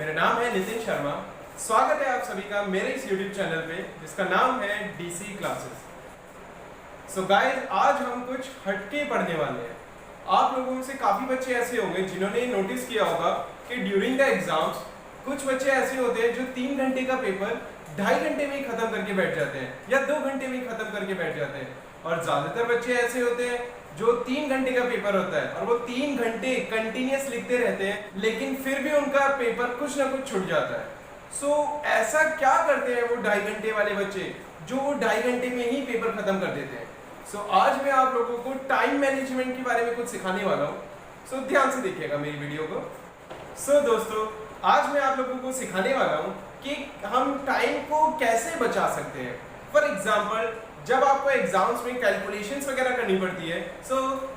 मेरा नाम है नितिन शर्मा। स्वागत है आप सभी का मेरे इस YouTube चैनल पे जिसका नाम है DC क्लासेस। सो गाइस, आज हम कुछ हटके पढ़ने वाले हैं। आप लोगों में से काफ़ी बच्चे ऐसे होंगे जिन्होंने नोटिस किया होगा कि ड्यूरिंग द एग्जाम्स कुछ बच्चे ऐसे होते हैं जो 3 घंटे का पेपर 2.5 घंटे में ही खत्म करके बैठ जाते हैं या 2 घंटे में ही खत्म करके बैठ जाते हैं, और ज़्यादातर बच्चे ऐसे होते हैं जो 3 घंटे का पेपर होता है और वो 3 घंटे कंटिन्यूस लिखते रहते हैं, लेकिन फिर भी उनका पेपर कुछ ना कुछ छूट जाता है। सो ऐसा क्या करते हैं वो 2.5 घंटे वाले बच्चे जो वो 2.5 घंटे में ही पेपर खत्म कर देते हैं। सो आज मैं आप लोगों को टाइम मैनेजमेंट के बारे में कुछ सिखाने वाला हूँ। सो ध्यान से देखिएगा मेरी वीडियो को। सो दोस्तों, आज मैं आप लोगों को सिखाने वाला हूँ कि हम टाइम को कैसे बचा सकते हैं। फॉर एग्जाम्पल, जब आपको एग्जाम्स में कैलकुलेशंस वगैरह करनी पड़ती है,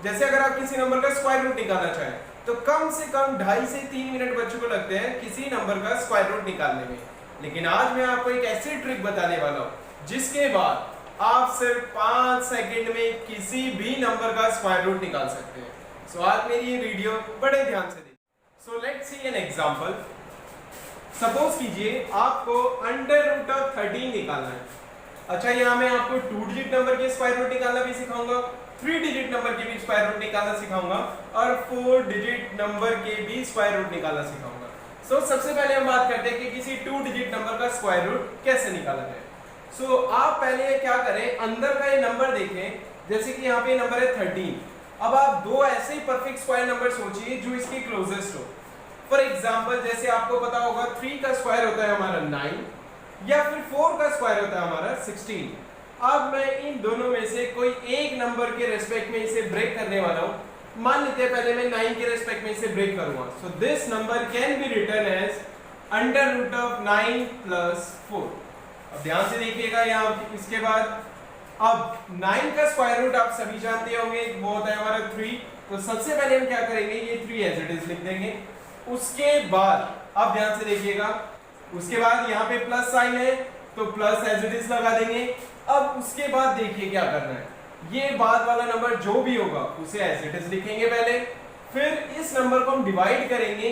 जैसे अगर आप किसी नंबर का स्क्वायर रूट निकालना चाहें तो कम से कम 2.5 से 3 मिनट बच्चों को लगते हैं किसी नंबर का स्क्वायर रूट निकालने में। लेकिन आज मैं आपको एक ऐसी ट्रिक बताने वाला हूँ जिसके बाद आप सिर्फ 5 सेकंड में किसी भी नंबर का स्क्वायर रूट निकाल सकते हैं। सो आज मेरी ये वीडियो बड़े ध्यान से देखिए। So let's see an example. Suppose कीजिए आपको अंडर रूट ऑफ 13 निकालना है। अच्छा, यहाँ मैं आपको 2 डिजिट नंबर के स्क्वायर रूट निकालना भी सिखाऊंगा, 3 डिजिट नंबर के भी स्क्वायर रूट निकालना सिखाऊंगा और 4 डिजिट नंबर के भी स्क्वायर रूट निकालना सिखाऊंगा। सबसे पहले हम बात करते हैं कि किसी 2 डिजिट नंबर का स्क्वायर रूट कैसे निकाला जाए। आप पहले क्या करें, अंदर का ये नंबर देखें। जैसे कि यहाँ पे नंबर है 13। अब आप दो ऐसे ही परफेक्ट स्क्वायर नंबर सोचिए जो इसके क्लोजेस्ट हो। फॉर एग्जाम्पल, जैसे आपको पता होगा 3 का स्क्वायर होता है हमारा 9 या फिर 4 का स्क्वायर होता है हमारा 16। अब मैं इन दोनों में से कोई एक नंबर के रेस्पेक्ट में इसे ब्रेक करने वाला हूं। मान लेते हैं पहले मैं 9 के रेस्पेक्ट में इसे ब्रेक करूंगा। So this number can be written as under root of 9 plus 4। अब ध्यान से देखिएगा यहाँ इसके बाद अब 9 का स्क्वायर रूट आप सभी जानते होंगे, वो होता है हमारा 3। तो सबसे पहले हम क्या करेंगे, ये 3 एज इट इज लिख देंगे। उसके बाद अब ध्यान से देखिएगा, उसके बाद यहाँ पे प्लस साइन है तो प्लस एज इट इज लगा देंगे। अब उसके बाद देखिए क्या करना है, ये बाद वाला नंबर जो भी होगा उसे एज इट इज लिखेंगे पहले, फिर इस नंबर को हम डिवाइड करेंगे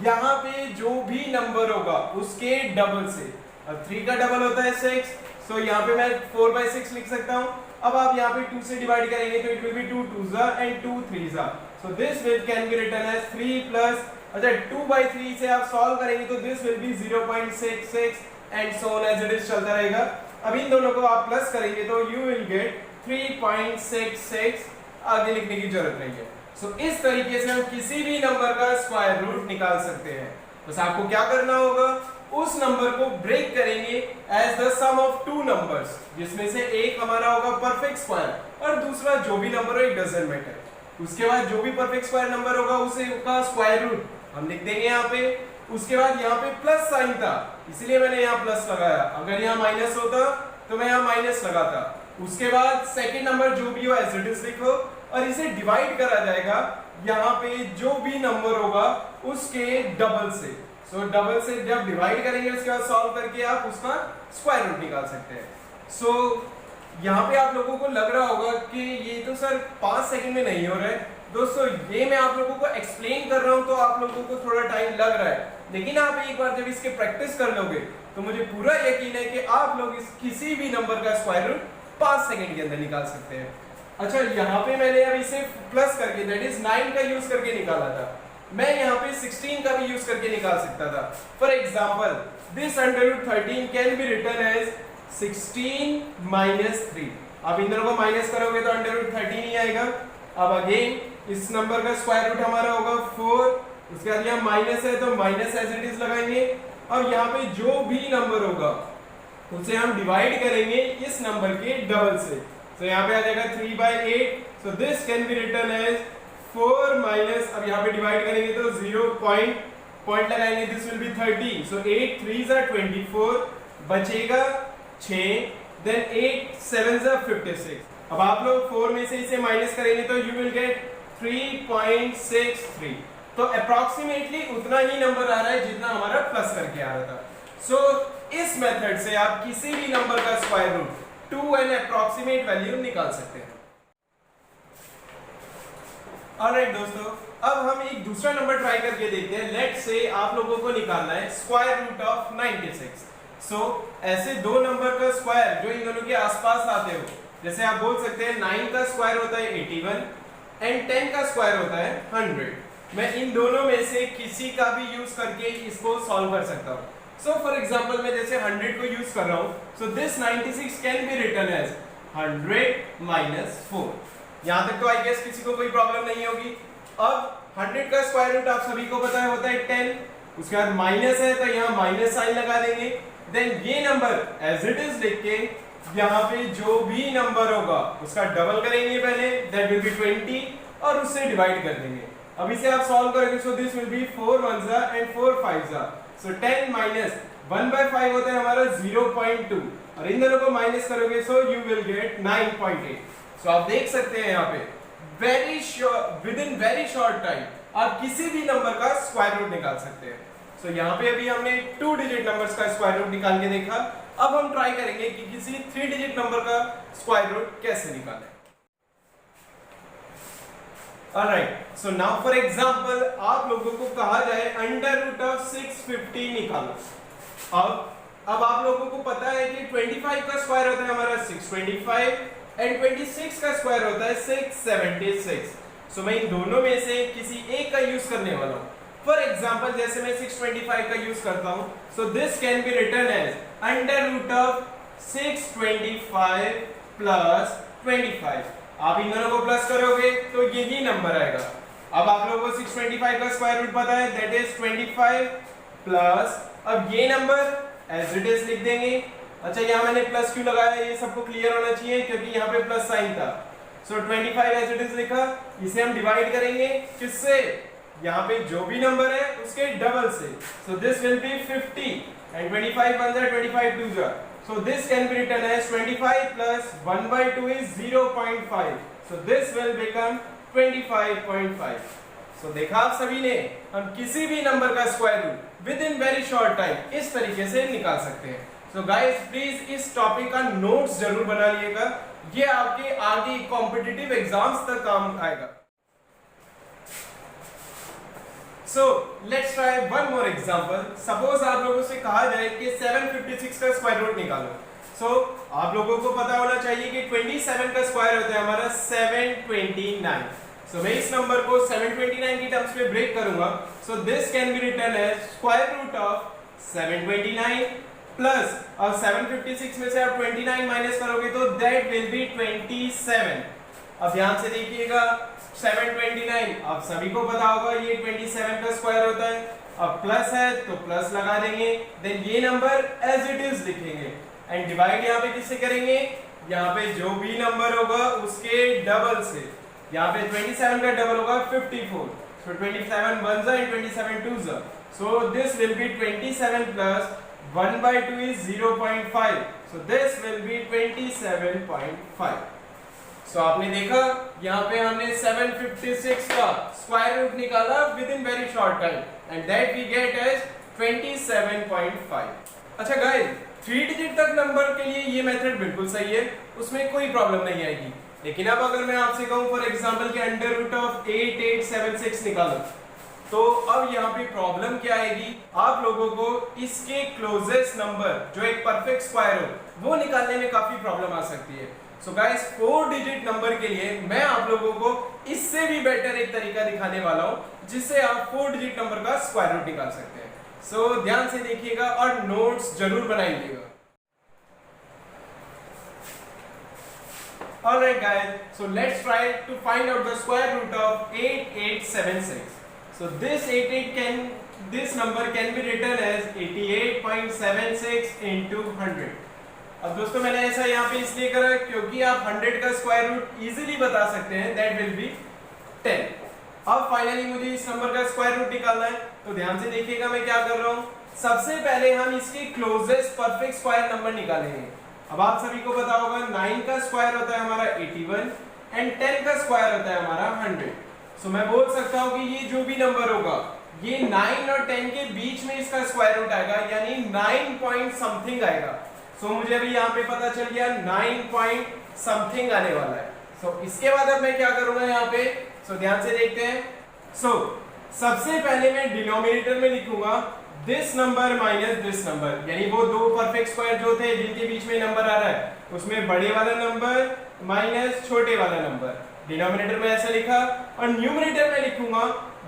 यहाँ पे जो भी नंबर होगा उसके डबल से। अब 3 का डबल होता है 6, सो यहाँ पे मैं 4/6 लिख सकता हूँ। अब आप यहाँ पे 2 से डिवाइड करेंगे तो it will be 2 2s and 2 3s। So this will can be written as 3 plus, अच्छा 2/3 से आप सॉल्व करेंगे तो this will be 0.66 and so on as it is चलता रहेगा। अब इन दोनों को आप प्लस करेंगे तो यू विल गेट 3.66। आगे लिखने की जरूरत नहीं है। इस तरीके से हम किसी भी नंबर का स्क्वायर रूट निकाल सकते हैं। बस आपको क्या करना होगा, उस नंबर को ब्रेक करेंगे as the sum of 2 numbers, जिसमें से एक हमारा होगा परफेक्ट स्क्वायर और दूसरा जो भी नंबर हो, इट डजंट मैटर। उसके बाद जो भी परफेक्ट स्क्वायर नंबर होगा उसे उसका स्क्वायर रूट हम लिख देंगे यहाँ पे। उसके बाद यहाँ पे प्लस साइन था इसलिए मैंने यहाँ प्लस लगाया, अगर यहाँ माइनस होता तो मैं यहाँ माइनस लगाता। उसके बाद सेकंड नंबर जो भी हो एज इट इज लिखो और इसे डिवाइड करा जाएगा यहाँ पे जो भी नंबर होगा उसके डबल से। डबल से जब डिवाइड करेंगे उसके बाद सॉल्व करके आप उसका स्क्वायर रूट निकाल सकते हैं। यहाँ पे आप लोगों को लग रहा होगा कि ये तो सर 5 सेकंड में नहीं हो रहा है। दोस्तों, ये मैं आप लोगों को एक्सप्लेन कर रहा हूँ तो आप लोगों को थोड़ा टाइम लग रहा है, लेकिन आप एक बार जब इसके प्रैक्टिस कर लोगे तो मुझे पूरा यकीन है कि आप लोग इस किसी भी नंबर का स्क्वायर रूट 5 सेकंड के अंदर निकाल सकते हैं। अच्छा, यहाँ पे मैंने अब इसे प्लस करके दैट इज 9 का यूज करके निकाला था, मैं यहाँ पे 16 का भी यूज करके निकाल सकता था। For example, this under root 13 can be written as 16 minus 3। आप इन दोनों को माइनस करोगे तो अंडर रूट 13 ही आएगा। अब अगेन इस नंबर का स्क्वायर रूट हमारा होगा 4। उसके बाद यहाँ माइनस है तो माइनस एज इट इज लगाएंगे और यहाँ पे जो भी नंबर होगा उसे हम डिवाइड करेंगे इस नंबर के डबल से। यहाँ पे आ जाएगा 3/8। So this can be written as 4 minus, अब यहाँ पे डिवाइड करेंगे तो 0 पॉइंट लगाएंगे, this will B 30। 8 3s are 24, बचेगा 6, देन 8 7s are 56। अब आप लोग 4 में से इसे माइनस करेंगे तो यू विल गेट 3.63। तो अप्रोक्सीमेटली उतना ही नंबर आ रहा है जितना हमारा प्लस करके आ रहा था। इस मेथड से आप किसी भी नंबर का square root to an approximate value निकाल सकते हैं। ऑलराइट दोस्तों, अब हम एक दूसरा नंबर ट्राई करके देखते हैं। लेट्स से आप लोगों को निकालना है स्क्वायर रूट ऑफ 96। सो ऐसे दो नंबर का स्क्वायर जो इन दोनों के आसपास आते हो, जैसे आप बोल सकते हैं 9 का स्क्वायर होता है 81 एंड 10 का स्क्वायर होता है 100। मैं इन दोनों में से किसी का भी यूज करके इसको सॉल्व कर सकता हूँ। सो फॉर एग्जांपल मैं जैसे 100 को यूज कर रहा हूँ, so this 96 can be written as 100 minus 4। यहां तक तो आई गेस किसी को कोई प्रॉब्लम नहीं होगी। अब 100 का स्क्वायर रूट आप सभी को पता है होता है 10, उसके बाद माइनस है तो यहाँ माइनस साइन लगा देंगे। देन ये नंबर एज इट इज लिख के यहाँ पे जो भी नंबर होगा उसका डबल करेंगे पहले, दैट विल बी 20 और उससे डिवाइड कर देंगे। अब इसे आप सॉल्व करेंगे, सो दिस विल बी 4 1 जा एंड 4 5 जा। सो 10 माइनस 1/5 होता है हमारा 0.2 और इन दोनों को माइनस करोगे सो यू विल गेट 9.8। सो आप देख सकते हैं यहाँ पे with in very short time आप किसी भी नंबर का स्क्वायर रूट निकाल सकते हैं। सो यहाँ पे अभी हमने 2 डिजिट नंबर्स का स्क्वायर रूट निकाल के देखा। अब हम ट्राई करेंगे कि किसी 3 डिजिट नंबर का स्क्वायर रूट कैसे निकालें। Alright, so now for example आप लोगों को कहा जाए अंडर रूट ऑफ 650 निकालो। अब आप लोगों को पता है कि 25 का स्क्वायर होता है हमारा 625 एंड 26 का स्क्वायर होता है 676। सो मैं इन दोनों में से किसी एक का यूज करने वाला हूं। फॉर एग्जांपल जैसे मैं 625 का यूज करता हूं, so this can be written as under root of 625 plus 25। आप इन दोनों को प्लस करोगे तो यही नंबर आएगा। अब आप लोगों को 625 का स्क्वायर रूट पता है, दैट इज 25 प्लस, अब ये नंबर एज इट इज लिख देंगे। अच्छा, यहाँ मैंने प्लस क्यों लगाया, ये सबको क्लियर होना चाहिए क्योंकि यहाँ पे प्लस साइन था। सो 25 एज इट इज लिखा, इसे हम डिवाइड करेंगे किससे, यहाँ पे जो भी नंबर है उसके डबल से। सो दिस विल बी 50 एंड 25 1 जा 25 2 जा। So this can be written as 25 plus 1/2 is 0.5. So this will become 25.5. So देखा आप सभी ने, हम किसी भी नंबर का square root with in very short time इस तरीके से निकाल सकते हैं। So guys प्लीज इस टॉपिक का नोट्स जरूर बना लिएगा, ये आपके आगे कॉम्पिटिटिव एग्जाम्स तक काम आएगा। So let's try one more example. Suppose आप लोगों से कहा जाए कि 756 का स्क्वायर रूट निकालो। So आप लोगों को पता होना चाहिए कि 27 का स्क्वायर होता है हमारा 729। So मैं इस नंबर को 729 की टर्म्स में ब्रेक करूंगा। So this can be written as square root of 729 plus, और 756 में से आप 29 माइनस करोगे तो that will be 27। अब ध्यान से देखिएगा 729 आप सभी को पता होगा ये 27 का स्क्वायर होता है। अब प्लस है तो प्लस लगा देंगे, देन ये नंबर एज इट इज लिखेंगे एंड डिवाइड यहाँ पे किससे करेंगे, यहाँ पे जो भी नंबर होगा उसके डबल से। यहाँ पे 27 का डबल होगा 54, सो 27 1 जा एंड 27 2 जा। So this will be 27 plus 1/2 is 0.5, so this will be 27.5। So आपने देखा यहाँ पे हमने 756 का स्क्वायर रूट निकाला with in very short time and that we get as 27.5। अच्छा गाइस, 3 डिजिट तक नंबर के लिए ये मेथड बिल्कुल सही है, उसमें कोई प्रॉब्लम नहीं आएगी। लेकिन अब अगर मैं आपसे कहूँ फॉर एग्जांपल के अंडर रूट ऑफ 8876 निकालो, तो अब यहाँ पे प्रॉब्लम क्या आएगी, आप लोगों को इसके क्लोजेस्ट नंबर जो एक परफेक्ट स्क्वायर हो वो निकालने में काफी प्रॉब्लम आ सकती है। सो गाइस 4 डिजिट नंबर के लिए मैं आप लोगों को इससे भी बेटर एक तरीका दिखाने वाला हूं जिससे आप 4 डिजिट नंबर का स्क्वायर रूट निकाल सकते हैं। सो ध्यान से देखिएगा और नोट्स जरूर बनाइएगा। Alright guys, so let's try to find out the square root of 8876. So this number can be written as 88.76 into 100. अब दोस्तों मैंने ऐसा यहाँ पे इसलिए करा क्योंकि आप 100 का स्क्वायर रूट इजीली बता सकते हैं, दैट विल बी 10। अब फाइनली मुझे इस नंबर का स्क्वायर रूट निकालना है, तो ध्यान से देखिएगा मैं क्या कर रहा हूँ। सबसे पहले हम इसके क्लोजेस्ट परफेक्ट स्क्वायर नंबर निकालेंगे। अब आप सभी को पता होगा 9 का स्क्वायर होता है हमारा 81 एंड 10 का स्क्वायर होता है हमारा 100। सो मैं बोल सकता हूँ कि ये जो भी नंबर होगा ये 9 और 10 के बीच में इसका स्क्वायर रूट आएगा, यानी 9 पॉइंट समथिंग आएगा। सो मुझे अभी यहाँ पे पता चल गया 9 पॉइंट समथिंग आने वाला है। तो इसके बाद अब मैं क्या करूंगा यहाँ पे, ध्यान से देखते हैं। सबसे पहले मैं डिनोमिनेटर में लिखूंगा this number minus this number, यानी वो दो परफेक्ट स्क्वायर जो थे जिनके बीच में नंबर आ रहा है उसमें बड़े वाला नंबर माइनस छोटे वाला नंबर, डिनोमिनेटर में ऐसा लिखा। और न्यूमरेटर में लिखूंगा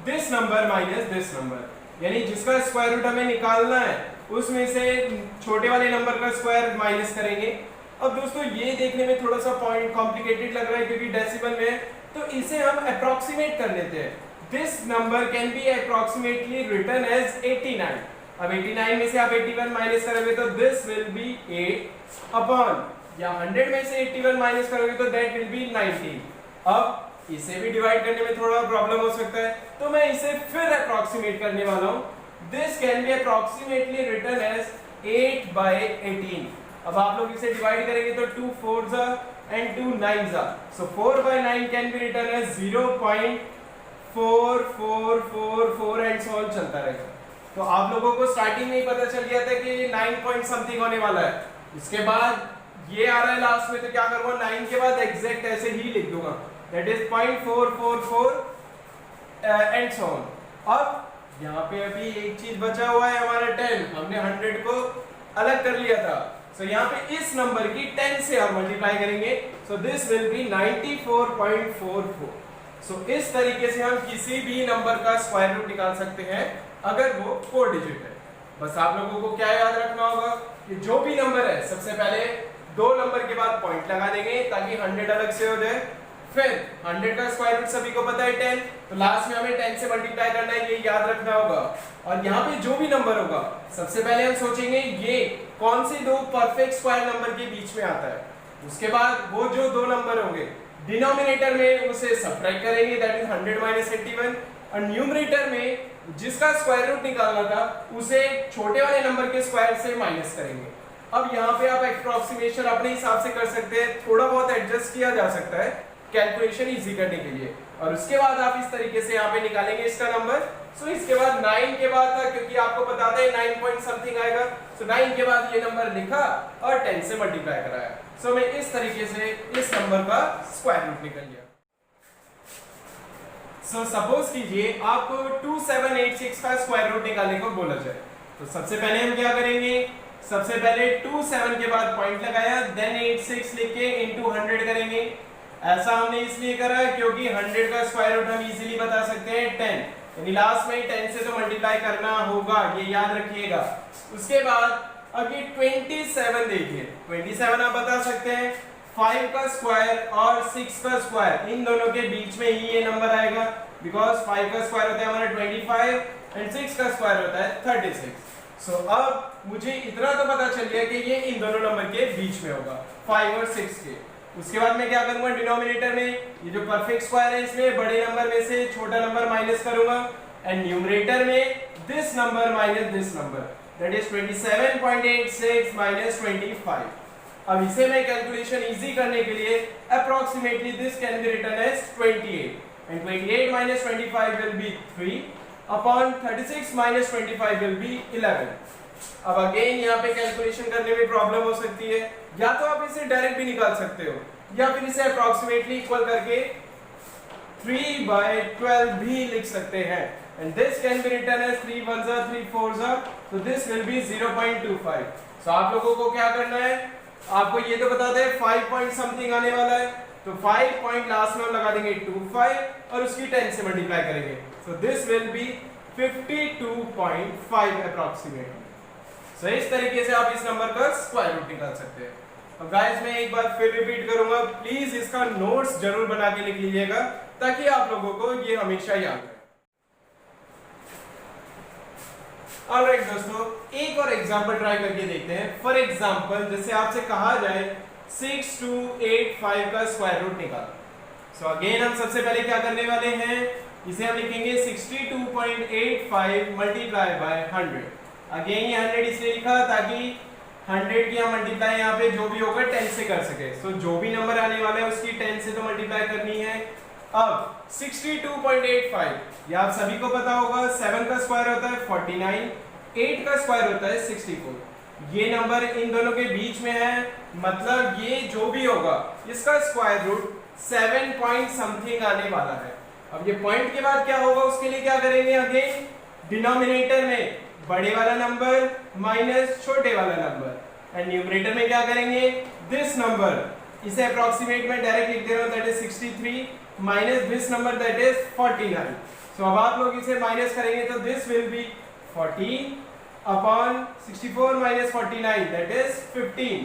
this number minus this number, यानी जिसका स्क्वायर रूट हमें निकालना है उसमें से छोटे वाले नंबर का स्क्वायर माइनस करेंगे। अब दोस्तों ये देखने में थोड़ा सा पॉइंट कॉम्प्लिकेटेड लग रहा है क्योंकि डेसिमल में है, तो इसे हम अप्रोक्सीमेट कर लेते हैं। This number can be approximately written as 89. अब 89 में से आप 81 माइनस करोगे तो this will be 8 upon, या 100 में से 81 माइनस करोगे तो that will be 19। अब इसे भी डिवाइड करने में थोड़ा प्रॉब्लम हो सकता है, तो मैं इसे फिर अप्रोक्सीमेट करने वाला हूँ। This can be approximately written as 8 by 18। अब आप लोग इसे डिवाइड करेंगे तो 2 4s and 2 9s, so 4 by 9 can be written as 0.4444 and so on चलता रहेगा। तो आप लोगों को स्टार्टिंग में ही पता चल गया था कि 9 पॉइंट समथिंग होने वाला है। इसके बाद ये आ रहा है लास्ट में, तो क्या करूंगा 9 के बाद एग्जैक्ट ऐसे ही लिख दूंगा, that is 0.444 and so on. अब यहाँ पे अभी एक चीज बचा हुआ है हमारा 10, हमने 100 को अलग कर लिया था, सो यहाँ पे इस नंबर की 10 से हम मल्टीप्लाई करेंगे, सो दिस विल बी 94.44। सो इस तरीके से हम किसी भी नंबर का स्क्वायर रूट निकाल सकते हैं अगर वो 4 डिजिट है। बस आप लोगों को क्या याद रखना होगा कि जो भी नंबर है सबसे पहले दो नंबर के बाद पॉइंट लगा देंगे ताकि 100 अलग से हो जाए, फिर 100 का स्क्वायर रूट सभी को पता है 10, तो लास्ट में हमें 10 से मल्टीप्लाई करना है, ये याद रखना होगा। और यहाँ पे जो भी नंबर होगा सबसे पहले हम सोचेंगे ये कौन से दो परफेक्ट स्क्वायर नंबर के बीच में आता है, उसके बाद वो जो दो नंबर होंगे डिनोमिनेटर में उसे सब्ट्रैक्ट करेंगे, दैट इज 100 माइनस 81, और न्यूमरेटर में जिसका स्क्वायर रूट निकालना था उसे छोटे वाले नंबर के स्क्वायर से माइनस करेंगे। अब यहाँ पे आप एप्रोक्सीमेशन अपने हिसाब से कर सकते हैं, थोड़ा बहुत एडजस्ट किया जा सकता है कैलकुलेशन इजी करने के लिए, और उसके बाद आप इस तरीके से यहाँ पे निकालेंगे इसका नंबर। सो इसके बाद 9 के बाद था, क्योंकि आपको पता था 9 पॉइंट समथिंग आएगा, सो 9 के बाद ये नंबर लिखा और 10 से मल्टीप्लाई कराया। सो मैं इस तरीके से इस नंबर का स्क्वायर रूट निकल गया। सो सपोज कीजिए आपको 2786 का स्क्वायर रूट निकालने को बोला जाए, तो सबसे पहले हम क्या करेंगे, सबसे पहले 27 के बाद पॉइंट लगाया, देन 86 लिख के इनटू 100 करेंगे। ऐसा हमने इसलिए करा क्योंकि 100 का स्क्वायर रूट हम इजीली बता सकते हैं 10, यानी लास्ट में 10 से तो मल्टीप्लाई करना होगा, ये याद रखिएगा। उसके बाद अभी 27 देखिए, 27 आप बता सकते हैं 5 का स्क्वायर और 6 का स्क्वायर, इन दोनों के बीच में ही ये नंबर आएगा, बिकॉज 5 का स्क्वायर होता है हमारा 25 एंड 6 का स्क्वायर होता है 36। सो अब मुझे इतना तो पता चल गया कि ये इन दोनों नंबर के बीच में होगा, 5 और 6 के। उसके बाद मैं क्या करूंगा, डिनोमिनेटर में ये जो परफेक्ट स्क्वायर है इसमें बड़े नंबर में से छोटा नंबर माइनस करूंगा, एंड न्यूमरेटर में this number minus this number, that is 27.86 minus 25। अब इसे मैं कैलकुलेशन इजी करने के लिए approximately this can be written as 28, and 28 minus 25 will be 3 upon 36 minus 25 will be 11। अब अगेन यहाँ पे कैलकुलेशन करने में प्रॉब्लम हो सकती है, या तो आप इसे डायरेक्ट भी निकाल सकते हो या फिर इसे अप्रोक्सीमेटली इक्वल करके 3 by 12 भी लिख सकते हैं, and this can be written as 3 1s are 3 4s are, so this will be 0.25। so आप लोगों को क्या करना है, आपको ये तो बताते हैं 5 पॉइंट समथिंग आने वाला है, तो 5 पॉइंट लास्ट में हम लगा देंगे 25 और उसकी 10 से मल्टीप्लाई करेंगे, so this will be 52.5 approximately. So इस तरीके से आप इस नंबर का स्क्वायर रूट निकाल सकते हैं। अब गाइस मैं एक बार फिर रिपीट करूंगा, प्लीज इसका नोट्स जरूर बना के लिख लीजिएगा ताकि आप लोगों को ये हमेशा याद रहे। ऑलराइट दोस्तों, एक और एग्जांपल ट्राई करके देखते हैं। फॉर एग्जांपल जैसे आपसे कहा जाए 6285 का स्क्वायर रूट निकालो। सो अगेन हम सबसे पहले क्या करने वाले हैं, इसे हम लिखेंगे 62.85 मल्टीप्लाई बाय 100। अगेन ये 100 इसलिए लिखा ताकि 100 की हम मल्टीप्लाई यहाँ पे जो भी होगा 10 से कर सके। सो जो भी नंबर आने वाला है उसकी 10 से तो मल्टीप्लाई करनी है। अब 62.85 ये आप सभी को पता होगा, 7 का स्क्वायर होता है 49, 8 का स्क्वायर होता है 64। ये नंबर इन दोनों के बीच में है, मतलब ये जो भी होगा इसका स्क्वायर रूट 7 पॉइंट समथिंग आने वाला है। अब ये पॉइंट के बाद क्या होगा, उसके लिए क्या करेंगे, अगेन डिनोमिनेटर में बड़े वाला नंबर माइनस छोटे वाला नंबर एंड न्यूमरेटर में क्या करेंगे, दिस नंबर, इसे अप्रोक्सीमेट में डायरेक्ट लिख दे रहा हूं, that is 63 minus this number that is 49। सो अब आप लोग इसे माइनस करेंगे तो this will B 14 upon 64 minus 49 that is 15।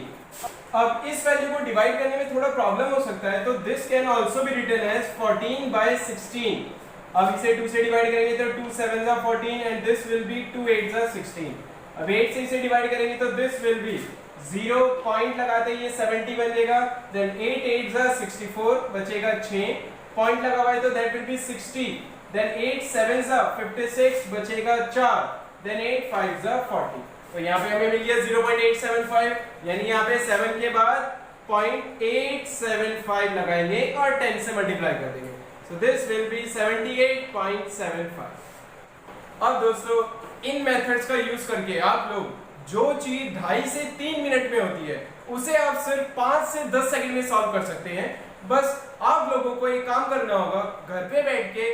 अब इस वैल्यू को डिवाइड करने में थोड़ा प्रॉब्लम हो सकता है, तो this can also be written as 14/16। अब इसे 2 से डिवाइड करेंगे तो 2 7 जा 14 एंड दिस विल बी 2 8 जा 16। अब 8 से इसे डिवाइड करेंगे तो दिस विल बी 0 पॉइंट लगाते ही ये 70 बन जाएगा, देन 8 8 जा 64 बचेगा 6, पॉइंट लगा हुआ है तो दैट विल बी 60, देन 8 7 जा 56 बचेगा 4, देन 8 5 जा 40। तो यहाँ पे हमें मिल गया 0.875, यानी यहाँ पे 7 के बाद 0.875 लगाएंगे और 10 से मल्टीप्लाई कर देंगे, सो दिस विल बी 78.75। अब दोस्तों इन मेथड्स का यूज करके आप लोग जो चीज 2.5 से 3 मिनट में होती है उसे आप सिर्फ 5 से 10 सेकंड में सॉल्व कर सकते हैं। बस आप लोगों को एक काम करना होगा, घर पे बैठ के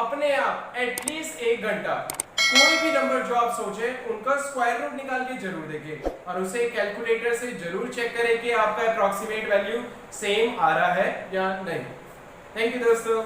अपने आप एटलीस्ट 1 घंटा कोई भी नंबर जो आप सोचे उनका स्क्वायर रूट निकाल के जरूर देखें और उसे कैलकुलेटर से जरूर चेक करें कि आपका अप्रॉक्सीमेट वैल्यू सेम आ रहा है या नहीं। थैंक यू दोस्तों।